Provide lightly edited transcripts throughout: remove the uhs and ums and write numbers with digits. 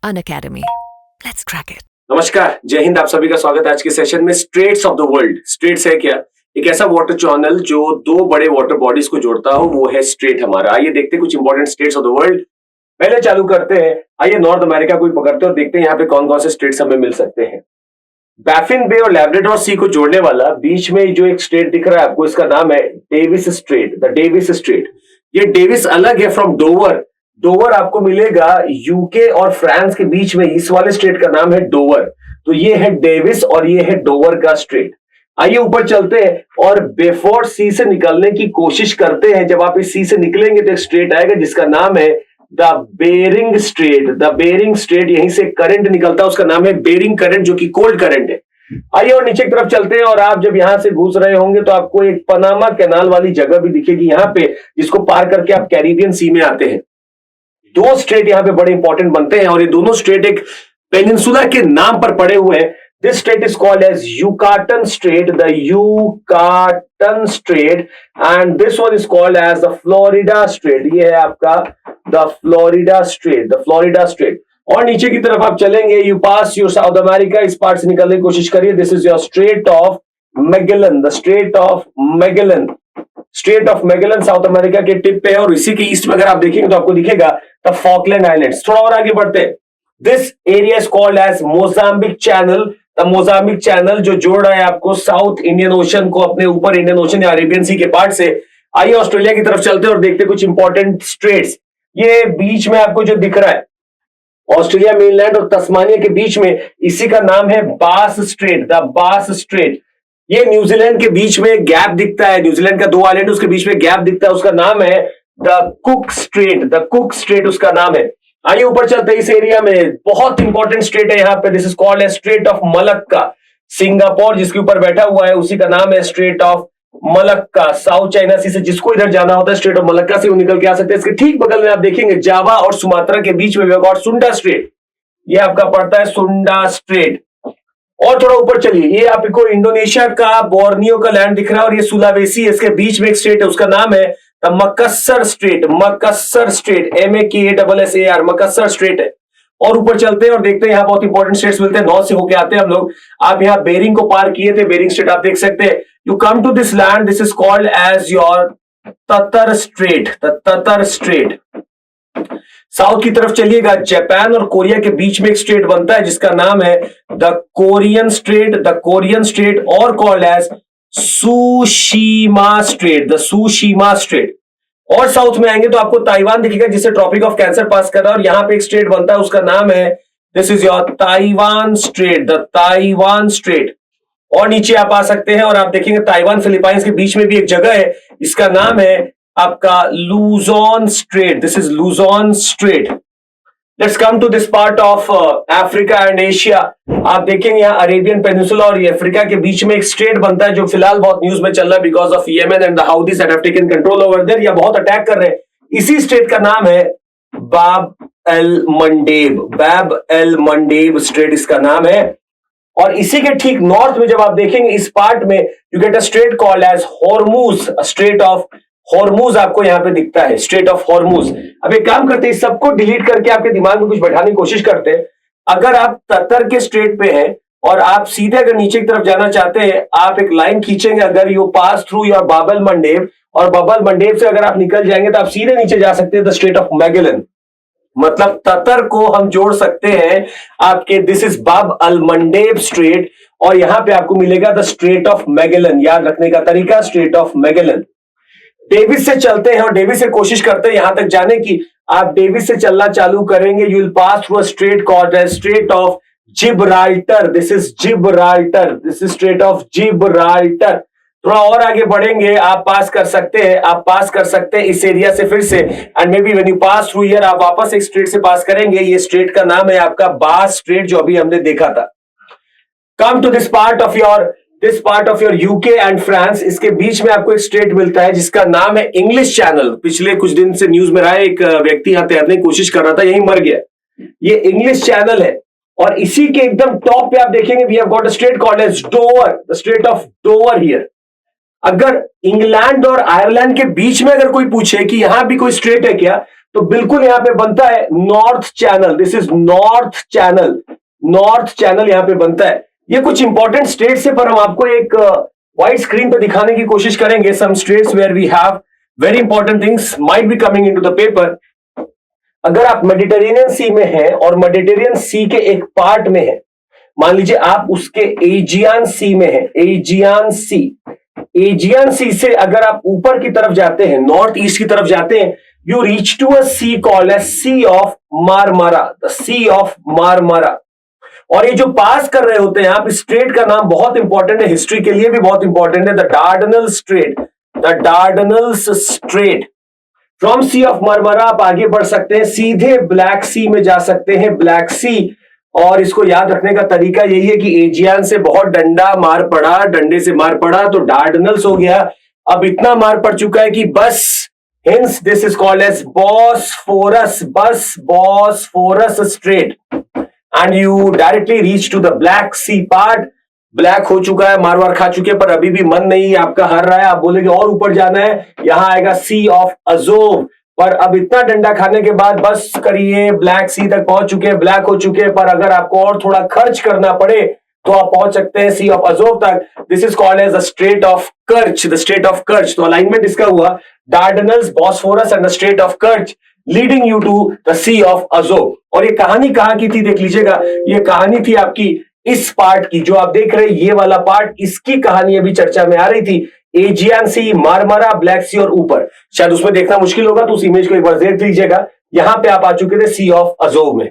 Unacademy. Let's crack it. नमस्कार, जय हिंद। आप सभी का स्वागत है आज के सेशन में। Straits of the world. Straits है क्या? एक ऐसा वाटर चैनल जो दो बड़े वाटर बॉडीज को जोड़ता हो, वो है स्ट्रेट हमारा। आइए देखते हैं कुछ important straits of the world. पहले चालू करते हैं। आइए नॉर्थ अमेरिका को पकड़ते हैं और देखते हैं यहाँ पे कौन कौन से स्ट्रेट्स हमें मिल सकते हैं। बैफिन बे और लैब्राडोर सी को जोड़ने वाला बीच में जो एक स्ट्रेट दिख रहा है आपको, इसका नाम है Davis Strait, the Davis Strait. ये डेविस अलग है फ्रॉम डोवर। डोवर आपको मिलेगा यूके और फ्रांस के बीच में, इस वाले स्ट्रेट का नाम है डोवर। तो ये है डेविस और ये है डोवर का स्ट्रेट। आइए ऊपर चलते हैं और बेफोर सी से निकलने की कोशिश करते हैं। जब आप इस सी से निकलेंगे तो एक स्ट्रेट आएगा जिसका नाम है the Bering strait. The Bering strait, यहीं से करंट निकलता है, उसका नाम है बेरिंग करंट, जो कि कोल्ड करंट है। आइए और नीचे की तरफ चलते हैं और आप जब यहां से घुस रहे होंगे तो आपको एक पनामा कैनाल वाली जगह भी दिखेगी यहाँ पे, जिसको पार करके आप कैरिबियन सी में आते हैं। दो स्ट्रेट यहाँ पे बड़े इंपॉर्टेंट बनते हैं और ये दोनों स्ट्रेट एक पेनिनसुला के नाम पर पड़े हुए हैं। This strait is called as Yucatan strait, the Yucatan strait, and this one is called as the Florida strait. ये है आपका the Florida strait, the Florida strait. और नीचे की तरफ आप चलेंगे, you pass your South America, इस पार्ट से निकलने की कोशिश करिए। This is your strait of Magellan, the strait of Magellan. Strait of Magellan South America के टिप पे है और इसी के ईस्ट में अगर आप देखेंगे तो आपको दिखेगा द फॉकलैंड आइलैंड्स। थोड़ा और आगे बढ़ते हैं। This area is called as Mozambique channel, the Mozambique channel, जो जोड़ रहा है आपको साउथ इंडियन ओशन को अपने ऊपर इंडियन ओशन या अरेबियन सी के पार्ट से। आइए ऑस्ट्रेलिया की तरफ चलते हैं और देखते हैं कुछ इंपॉर्टेंट स्ट्रेट्स। ये बीच में आपको जो दिख रहा है ऑस्ट्रेलिया मेनलैंड और तस्मानिया के बीच में, इसी का नाम है बास स्ट्रेट, द बास स्ट्रेट। ये न्यूजीलैंड के बीच में गैप दिखता है, न्यूजीलैंड का दो आइलैंड उसके बीच में गैप दिखता है, उसका नाम है the cook straight, the cook straight उसका नाम है। आइए ऊपर चलते हैं। इस एरिया में बहुत इंपॉर्टेंट स्ट्रेट है यहाँ पे, दिस इज कॉल्ड है स्ट्रेट ऑफ मलक्का। सिंगापुर जिसके ऊपर बैठा हुआ है उसी का नाम है strait of Malacca. South China Sea से जिसको इधर जाना होता है स्ट्रेट ऑफ मलक्का से वो निकल के आ सकते हैं। इसके ठीक बगल में आप देखेंगे जावा और सुमात्रा के बीच में सुंडा स्ट्रेट, ये आपका पड़ता है सुंडा स्ट्रेट। और थोड़ा ऊपर चलिए, ये आपको इंडोनेशिया का बोर्नियो का लैंड दिख रहा है और ये सुलावेसी है, इसके बीच में एक स्ट्रेट है, उसका नाम है the Makassar strait, Makassar strait, MAKASSAR, Makassar strait है। और ऊपर चलते हैं और देखते हैं यहाँ बहुत इंपॉर्टेंट स्ट्रेट्स मिलते हैं। नॉर्थ से होके आते हैं हम लोग। आप यहाँ बेरिंग को पार किए थे, बेरिंग स्ट्रेट आप देख सकते हैं। You come to this land, this is called as your Tatar strait, the Tatar strait. साउथ की तरफ चलिएगा, जापान और कोरिया के बीच में एक स्ट्रेट बनता है जिसका नाम है the Korean strait, the Korean strait, और called as Tsushima strait, the Tsushima strait. और साउथ में आएंगे तो आपको ताइवान दिखेगा जिसे ट्रॉपिक ऑफ कैंसर पास कर रहा है और यहां पे एक स्ट्रेट बनता है, उसका नाम है this is your Taiwan straight, the Taiwan straight. और नीचे आप आ सकते हैं और आप देखेंगे ताइवान फिलीपाइंस के बीच में भी एक जगह है, इसका नाम है आपका Luzon strait, this is Luzon strait. Let's come to this part of Africa and Asia. आप देखेंगे यहाँ अरेबियन पेनिनसुला और अफ्रीका के बीच में एक स्ट्रेट बनता है जो फिलहाल बहुत न्यूज में चल रहा है because of Yemen and the Houthis have taken control over there, yeah बहुत अटैक कर रहे हैं। इसी स्ट्रेट का नाम है बाब एल मंडेब, बाब एल मंडेब स्ट्रेट इसका नाम है। और इसी के ठीक नॉर्थ में जब आप देखेंगे इस पार्ट में you get a strait called as Hormuz, strait of Hormuz आपको यहां पे दिखता है, स्ट्रेट ऑफ हॉर्मूज। अब एक काम करते हैं, सबको डिलीट करके आपके दिमाग में कुछ बैठाने की कोशिश करते हैं। अगर आप ततर के स्ट्रेट पे हैं और आप सीधे अगर नीचे की तरफ जाना चाहते हैं, आप एक लाइन खींचेंगे, अगर you pass through your Babal Mandeb, और बाबल मंडेब से अगर आप निकल जाएंगे तो आप सीधे नीचे जा सकते हैं द स्ट्रेट ऑफ मैगेलन। मतलब ततर को हम जोड़ सकते हैं आपके, दिस इज बाब अल मंडेब स्ट्रेट, और यहां पे आपको मिलेगा द स्ट्रेट ऑफ मैगेलन। याद रखने का तरीका, स्ट्रेट ऑफ मैगेलन। डेविस से चलते हैं और डेविस से कोशिश करते हैं यहां तक जाने की। आप डेविस से चलना चालू करेंगे, you will pass through a strait called as strait of Gibraltar, this is Gibraltar, this is strait of Gibraltar. थोड़ा और आगे बढ़ेंगे, आप पास कर सकते हैं, आप पास कर सकते हैं इस एरिया से फिर से, and may be when you pass through here आप वापस एक स्ट्रेट से पास करेंगे। ये स्ट्रेट का नाम है आपका बास स्ट्रेट, जो अभी हमने देखा था। Come to this part of your UK and France, इसके बीच में आपको एक स्ट्रेट मिलता है जिसका नाम है इंग्लिश चैनल। पिछले कुछ दिन से न्यूज में रहा है, एक व्यक्ति यहां तैरने की कोशिश कर रहा था, यहीं मर गया। ये इंग्लिश चैनल है और इसी के एकदम टॉप पे आप देखेंगे we have got a strait called as Dover, the strait of Dover here. अगर इंग्लैंड और आयरलैंड के बीच में अगर कोई पूछे कि यहां भी कोई स्ट्रेट है क्या, तो बिल्कुल यहां पे बनता है north channel, this is north channel, north channel यहां पे बनता है। ये कुछ इंपॉर्टेंट स्टेट्स है, पर हम आपको एक व्हाइट स्क्रीन पे दिखाने की कोशिश करेंगे। Some states where we have very important things might be coming into the paper. अगर आप मेडिटेरेनियन सी में हैं और मेडिटेरेनियन सी के एक पार्ट में है, मान लीजिए आप उसके एजियन सी में है, एजियन सी, एजियन सी से अगर आप ऊपर की तरफ जाते हैं, नॉर्थ ईस्ट की तरफ जाते हैं, you reach to a sea called as sea of Marmara, the sea of Marmara. और ये जो पास कर रहे होते हैं आप, स्ट्रेट का नाम बहुत इंपॉर्टेंट है, हिस्ट्री के लिए भी बहुत इंपॉर्टेंट है, the Dardanelle strait, the Dardanelles strait. From sea of Marmara आप आगे बढ़ सकते हैं, सीधे ब्लैक सी में जा सकते हैं, ब्लैक सी। और इसको याद रखने का तरीका यही है कि एजियन से बहुत डंडा मार पड़ा, डंडे से मार पड़ा तो डार्डनल्स हो गया। अब इतना मार पड़ चुका है कि बस, hence this is called as Bosphorus, Bosphorus Strait, and you directly reach to the Black Sea part। Black हो चुका है, मार खा चुके हैं, पर अभी भी मन नहीं आपका हर रहा है, आप बोलेंगे और ऊपर जाना है, यहां आएगा सी ऑफ अजोव। पर अब इतना डंडा खाने के बाद बस करिए, ब्लैक सी तक पहुंच चुके हैं, ब्लैक हो चुके हैं, पर अगर आपको और थोड़ा खर्च करना पड़े तो आप पहुंच सकते हैं सी ऑफ अजोव तक। This is called as the strait of Kerch, the strait of Kerch. तो अलाइनमेंट इसका हुआ Dardanelles, Bosphorus and the strait of Kerch leading you to the sea of Azov. और ये कहानी कहां की थी देख लीजिएगा, ये कहानी थी आपकी इस पार्ट की, जो आप देख रहे हैं ये वाला पार्ट, इसकी कहानी अभी चर्चा में आ रही थी। एजियन सी, मारमारा, ब्लैक सी और ऊपर, शायद उसमें देखना मुश्किल होगा तो उस इमेज को एक बार देख लीजिएगा। यहां पे आप आ चुके थे सी ऑफ अजोव में।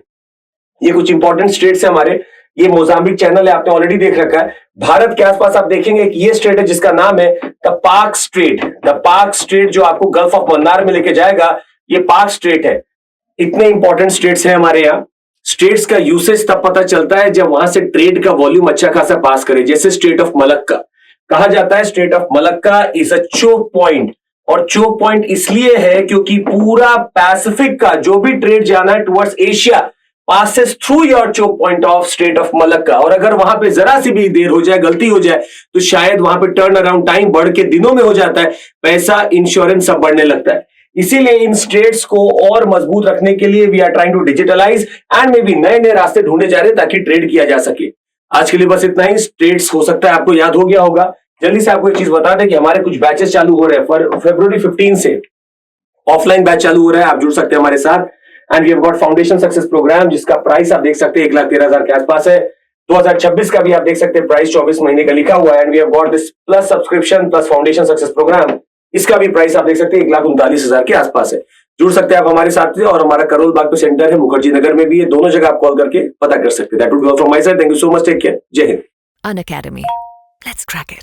ये कुछ इंपॉर्टेंट स्टेट्स है हमारे। ये मोजाम्बिक चैनल है, आपने ऑलरेडी देख रखा है। भारत के आसपास आप देखेंगे कि ये स्टेट है जिसका नाम है द पाक स्ट्रेट, द पाक स्ट्रेट, जो आपको गल्फ ऑफ मन्नार में लेके जाएगा, ये पाक स्ट्रेट है। इतने इंपॉर्टेंट स्टेट्स हैं हमारे यहाँ। स्टेट्स का यूसेज तब पता चलता है जब वहां से ट्रेड का वॉल्यूम अच्छा खासा पास करे, जैसे स्टेट ऑफ मलक्का। कहा जाता है state of Malacca is a choke point, और चोक पॉइंट इसलिए है क्योंकि पूरा पैसिफिक का जो भी ट्रेड जाना है towards Asia passes through your choke point of state of Malacca. और अगर वहां पे जरा सी भी देर हो जाए, गलती हो जाए, तो शायद वहां पे टर्न अराउंड टाइम बढ़ के दिनों में हो जाता है, पैसा, इंश्योरेंस सब बढ़ने लगता है। इसीलिए इन स्टेट्स को और मजबूत रखने के लिए we are trying to digitalize and maybe नए नए रास्ते ढूंढे जा रहे हैं ताकि ट्रेड किया जा सके। आज के लिए बस इतना ही। स्टेट्स हो सकता है आपको याद हो गया होगा। जल्दी से आपको एक चीज बता दें कि हमारे कुछ बैचेस चालू हो रहे हैं। फरवरी 15 से ऑफलाइन बैच चालू हो रहा है, आप जुड़ सकते हैं हमारे साथ। And we have got foundation success program, जिसका प्राइस आप देख सकते हैं 1,13,000 के आसपास है। 2026 का भी आप देख सकते हैं प्राइस 24 महीने का लिखा हुआ है। And we have got this plus subscription plus foundation success program, इसका भी प्राइस आप देख सकते हैं 1,39,000 के आसपास है। जुड़ सकते हैं आप हमारे साथ। और हमारा करोल बाग पे सेंटर है, मुखर्जी नगर में भी है, दोनों जगह आप कॉल करके पता कर सकते हैं। That would be all from my side. Thank you so much, take care, जय हिंद। An Academy. Let's crack it.